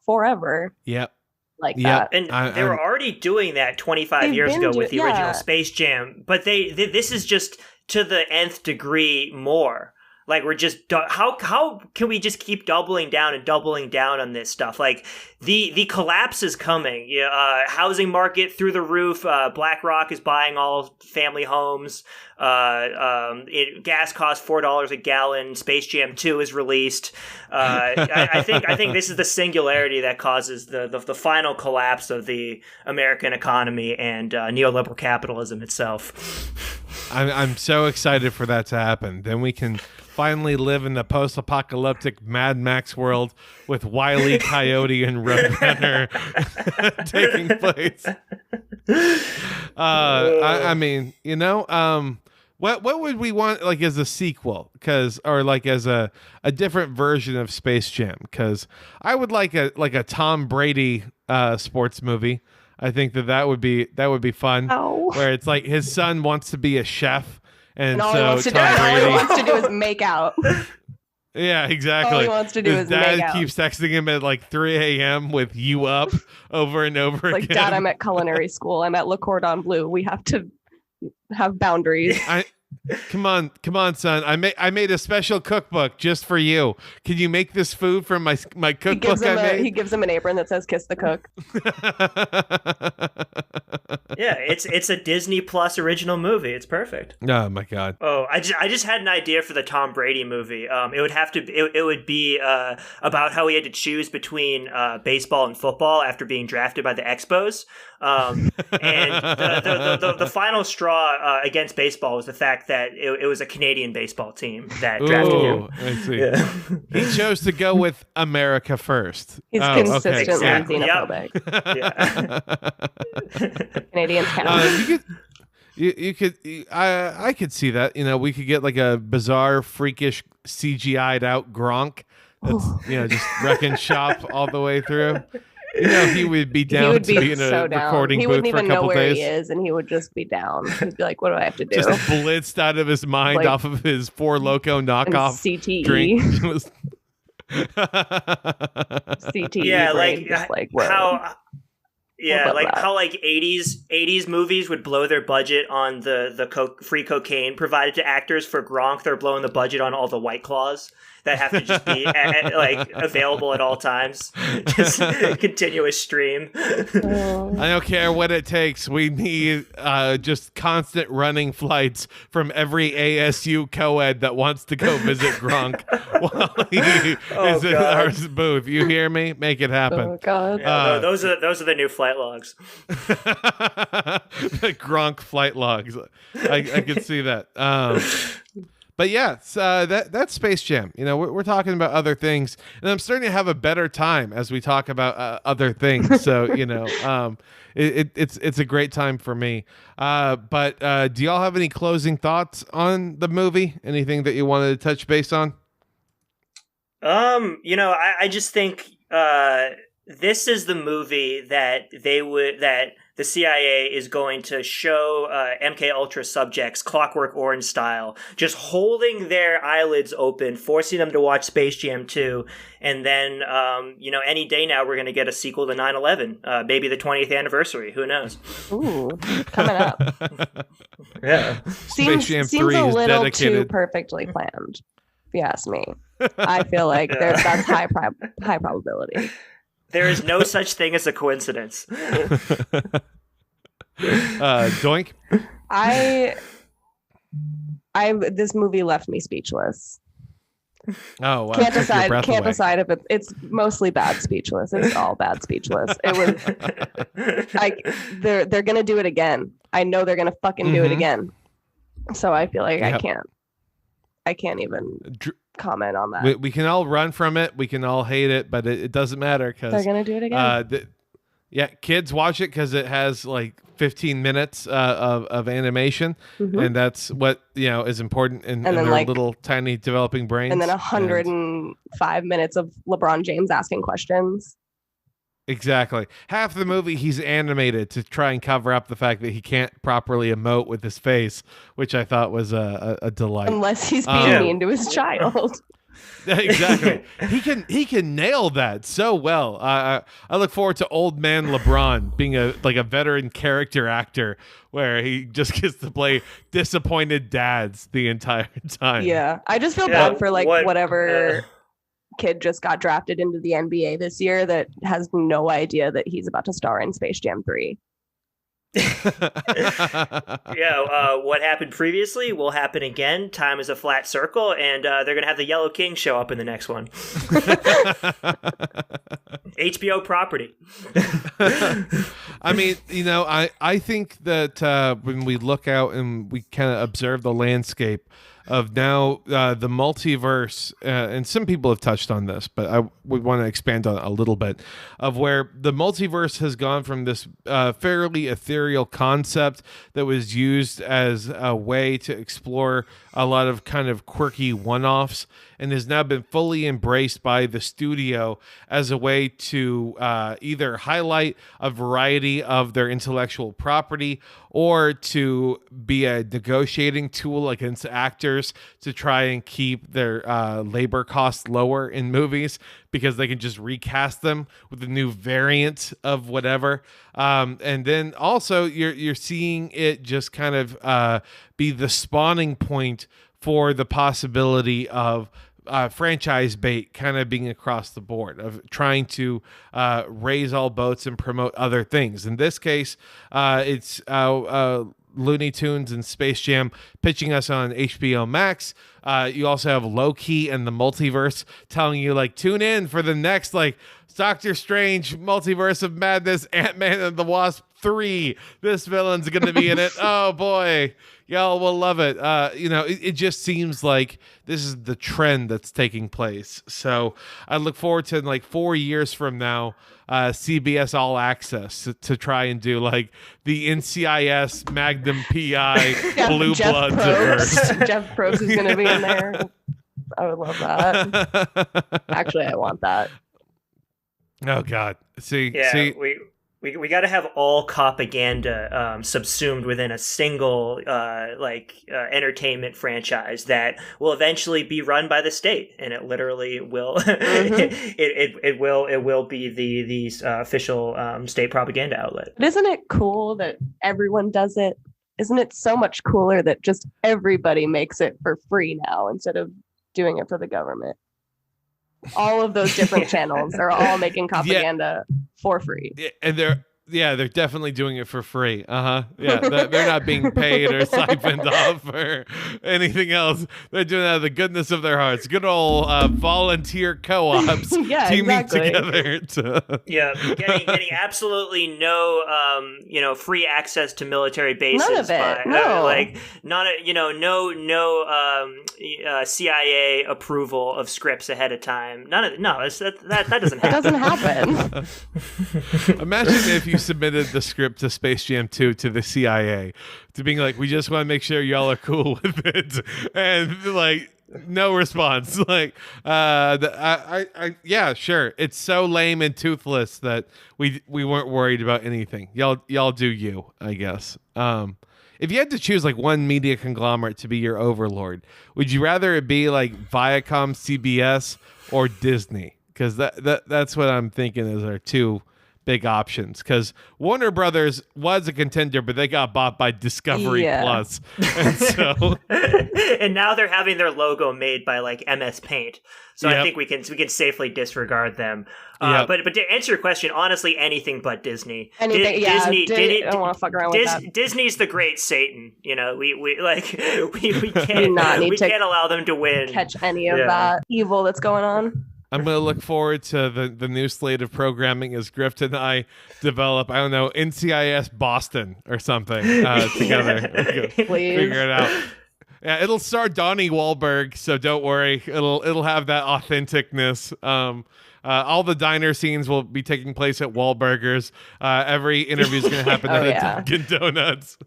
forever. Yep. Like that. And they were already doing that 25 years ago with the original Space Jam. But this is just to the nth degree more. Like we're just how can we just keep doubling down on this stuff? Like the collapse is coming. Housing market through the roof. BlackRock is buying all family homes. Gas costs $4 a gallon. Space Jam 2 is released. I think this is the singularity that causes the final collapse of the American economy and neoliberal capitalism itself. I'm so excited for that to happen. Then we can finally live in the post-apocalyptic Mad Max world with Wile E. Coyote and Roadrunner taking place. I mean, what would we want like as a sequel? Or like as a different version of Space Jam? Because I would like a Tom Brady sports movie. I think that would be fun. Oh. Where it's like his son wants to be a chef, and all so he wants to Tom Brady. All he wants to do is make out. Yeah, exactly. All he wants to do his is make dad out. keeps texting him at like 3 a.m. with "you up" over and over Like, again. Dad, I'm at culinary school. I'm at Le Cordon Bleu. We have to have boundaries. Come on, son. I made a special cookbook just for you. Can you make this food from my cookbook I made? He gives him an apron that says "Kiss the Cook." Yeah, it's a Disney Plus original movie. It's perfect. Oh my god. Oh, I just had an idea for the Tom Brady movie. It would be about how he had to choose between baseball and football after being drafted by the Expos. And the final straw against baseball was the fact that it was a Canadian baseball team that drafted him. I see. Yeah. He chose to go with America first. He's consistently Exactly. xenophobic. Yeah. Canadians count. I could see that. We could get like a bizarre, freakish, CGI'd out Gronk that's just wrecking shop all the way through. He would be down to be in a recording He booth wouldn't for a even know couple where days. he is, and he would just be down. He'd be like, "What do I have to do?" Just blitzed out of his mind Like- off of his Four Loco knockoff CTE. drink. CTE. Yeah, brain, just whoa. how. Yeah, Blah, blah, like blah. how like 80s movies would blow their budget on the free cocaine provided to actors. For Gronk, they're blowing the budget on all the White Claws that have to just be like available at all times. Just continuous stream. I don't care what it takes. We need just constant running flights from every ASU co-ed that wants to go visit Gronk while he is in our booth. You hear me? Make it happen. Oh God. Yeah, those are the new flight logs. The Gronk flight logs. I could see that. But yeah, that's Space Jam. We're talking about other things, and I'm starting to have a better time as we talk about other things. So it's a great time for me. But do y'all have any closing thoughts on the movie? Anything that you wanted to touch base on? I just think this is the movie that the CIA is going to show MK Ultra subjects Clockwork Orange style, just holding their eyelids open, forcing them to watch Space Jam 2, and then any day now we're going to get a sequel to 9/11, maybe the 20th anniversary. Who knows? Ooh, coming up. Yeah, Seems Jam a 3 is little too dedicated. perfectly planned, if you ask me. I feel like that's high probability. there is no such thing as a coincidence. Doink. This movie left me speechless. Oh, wow. Can't Took your breath decide away. if it's mostly bad speechless. It's all bad speechless. It was like they're gonna do it again. I know they're gonna fucking do it again. So I feel like Yep. I can't even comment on that. We can all run from it. We can all hate it, but it doesn't matter because They're gonna do it again. Kids watch it because it has like 15 minutes of animation, and that's what is important in their little tiny developing brains. And then 105 minutes of LeBron James asking questions. Exactly. Half the movie he's animated to try and cover up the fact that he can't properly emote with his face, which I thought was a delight. Unless he's being mean to his child. Exactly. He can nail that so well. I look forward to Old Man LeBron being a veteran character actor where he just gets to play disappointed dads the entire time. Yeah, I just feel bad for whatever kid just got drafted into the NBA this year that has no idea that he's about to star in Space Jam 3. What happened previously will happen again. Time is a flat circle, and they're gonna have the Yellow King show up in the next one. HBO property. I mean, I think that when we look out and we kind of observe the landscape of now the multiverse, and some people have touched on this, but I would want to expand on it a little bit, of where the multiverse has gone from this fairly ethereal concept that was used as a way to explore a lot of kind of quirky one-offs, and has now been fully embraced by the studio as a way to either highlight a variety of their intellectual property or to be a negotiating tool against actors to try and keep their labor costs lower in movies, because they can just recast them with a new variant of whatever. And then also you're seeing it just kind of be the spawning point for the possibility of franchise bait kind of being across the board, of trying to raise all boats and promote other things. In this case, it's Looney Tunes and Space Jam pitching us on HBO Max. You also have Loki and the Multiverse telling you, like, tune in for the next, like, Doctor Strange Multiverse of Madness, Ant-Man and the Wasp 3. This villain's going to be in it. Oh, boy. Y'all will love it. It just seems like this is the trend that's taking place. So I look forward to, like, 4 years from now, CBS All Access to try and do, like, the NCIS Magnum PI Blue Bloods verse. Jeff Probst is going to be in there. I would love that. Actually, I want that. Oh, God. See, we got to have all propaganda subsumed within a single entertainment franchise that will eventually be run by the state, and it literally will. it will be the official state propaganda outlet. But isn't it cool that everyone does it? Isn't it so much cooler that just everybody makes it for free now instead of doing it for the government? All of those different channels are all making propaganda for free. And they're definitely doing it for free. Yeah, they're not being paid or siphoned off or anything else. They're doing it out of the goodness of their hearts. Good old volunteer co-ops teaming together. Getting absolutely no free access to military bases. None of it. No CIA approval of scripts ahead of time. That doesn't happen. It doesn't happen. Imagine if you submitted the script to Space Jam 2 to the CIA, to being like, we just want to make sure y'all are cool with it, and like no response. Like, yeah, sure. It's so lame and toothless that we weren't worried about anything. Y'all do you, I guess. If you had to choose like one media conglomerate to be your overlord, would you rather it be like Viacom, CBS, or Disney? Because that's what I'm thinking is our two big options, because Warner Brothers was a contender, but they got bought by Discovery Plus, and so and now they're having their logo made by like MS Paint. So I think we can safely disregard them. But to answer your question, honestly, anything but Disney. Disney. I don't want to fuck around with that. Disney's the great Satan. We can't allow them to win. Catch any of that evil that's going on. I'm going to look forward to the new slate of programming as Grift and I develop, I don't know, NCIS Boston or something together. Please. Figure it out. Yeah, it'll star Donnie Wahlberg, so don't worry. It'll have that authenticness. All the diner scenes will be taking place at Wahlburgers. Every interview is going to happen at a Dunkin' Donuts.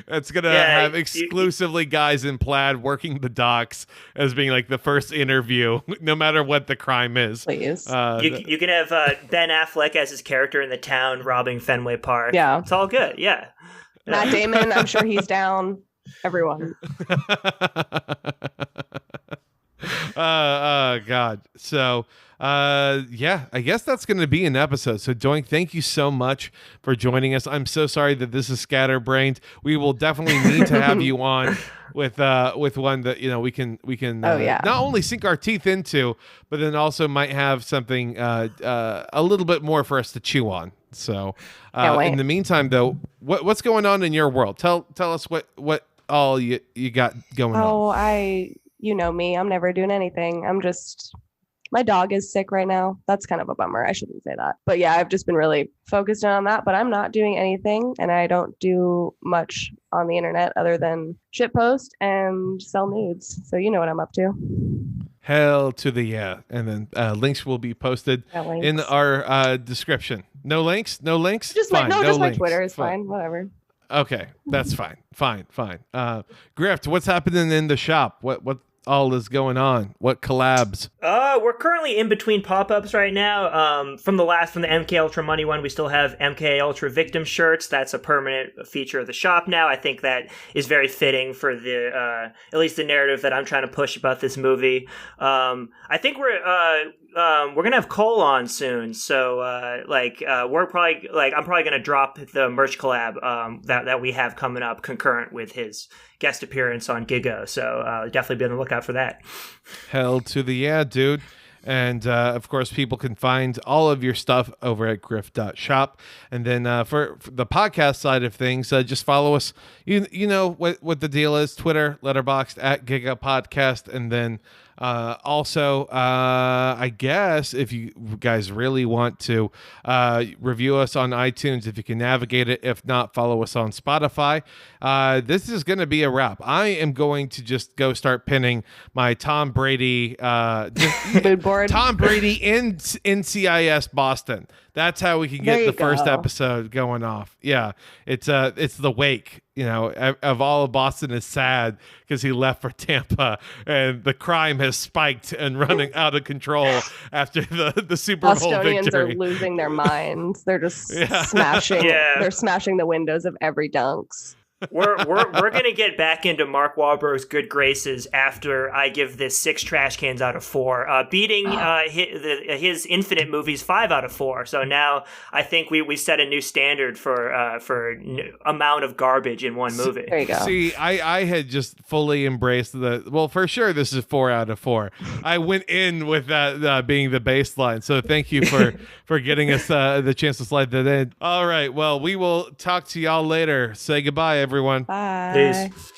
It's going to have exclusively guys in plaid working the docks as being like the first interview, no matter what the crime is. Please. You can have Ben Affleck as his character in the town robbing Fenway Park. Yeah. It's all good. Yeah. Matt Damon, I'm sure he's down. Everyone. God. So, yeah, I guess that's going to be an episode. So, Doink, thank you so much for joining us. I'm so sorry that this is scatterbrained. We will definitely need to have you on with one that we can not only sink our teeth into, but then also might have something a little bit more for us to chew on. So, in the meantime, though, what's going on in your world? Tell us what all you got going on. You know me. I'm never doing anything. My dog is sick right now. That's kind of a bummer. I shouldn't say that. But yeah, I've just been really focused in on that, but I'm not doing anything, and I don't do much on the internet other than shitpost and sell nudes. So you know what I'm up to. Hell to the yeah. And then links will be posted in our description. No links? Just fine. Just my Twitter is fine. Whatever. Okay, that's fine. Grift, what's happening in the shop? What all is going on? What collabs? We're currently in between pop-ups right now. From the MK Ultra Money one, we still have MK Ultra Victim shirts. That's a permanent feature of the shop now. I think that is very fitting for the at least the narrative that I'm trying to push about this movie. I think we're gonna have Cole on soon, so I'm probably gonna drop the merch collab that we have coming up concurrent with his guest appearance on Gigo. So definitely be on the lookout for that. Hell to the yeah, dude. And of course, people can find all of your stuff over at grift.shop. And then for the podcast side of things, just follow us. You know what the deal is. Twitter, Letterboxd at Giga Podcast. And then also, I guess if you guys really want to review us on iTunes, if you can navigate it. If not, follow us on Spotify. This is going to be a wrap. I am going to just go start pinning my Tom Brady mood board. Tom Brady in NCIS Boston. That's how we can get the first episode going off. Yeah, it's the wake. Of all of Boston is sad because he left for Tampa, and the crime has spiked and running out of control after the Super Bowl Bostonians victory. Are losing their minds. They're just smashing. Yeah. They're smashing the windows of every Dunks. We're gonna get back into Mark Wahlberg's good graces after I give this 6 trash cans out of 4, beating his Infinite movies 5 out of 4. So now I think we set a new standard for amount of garbage in one movie. There you go. See, I had just fully embraced for sure this is 4 out of 4. I went in with that being the baseline. So thank you for getting us the chance to slide that in. All right, well, we will talk to y'all later. Say goodbye, everyone. Bye. Peace.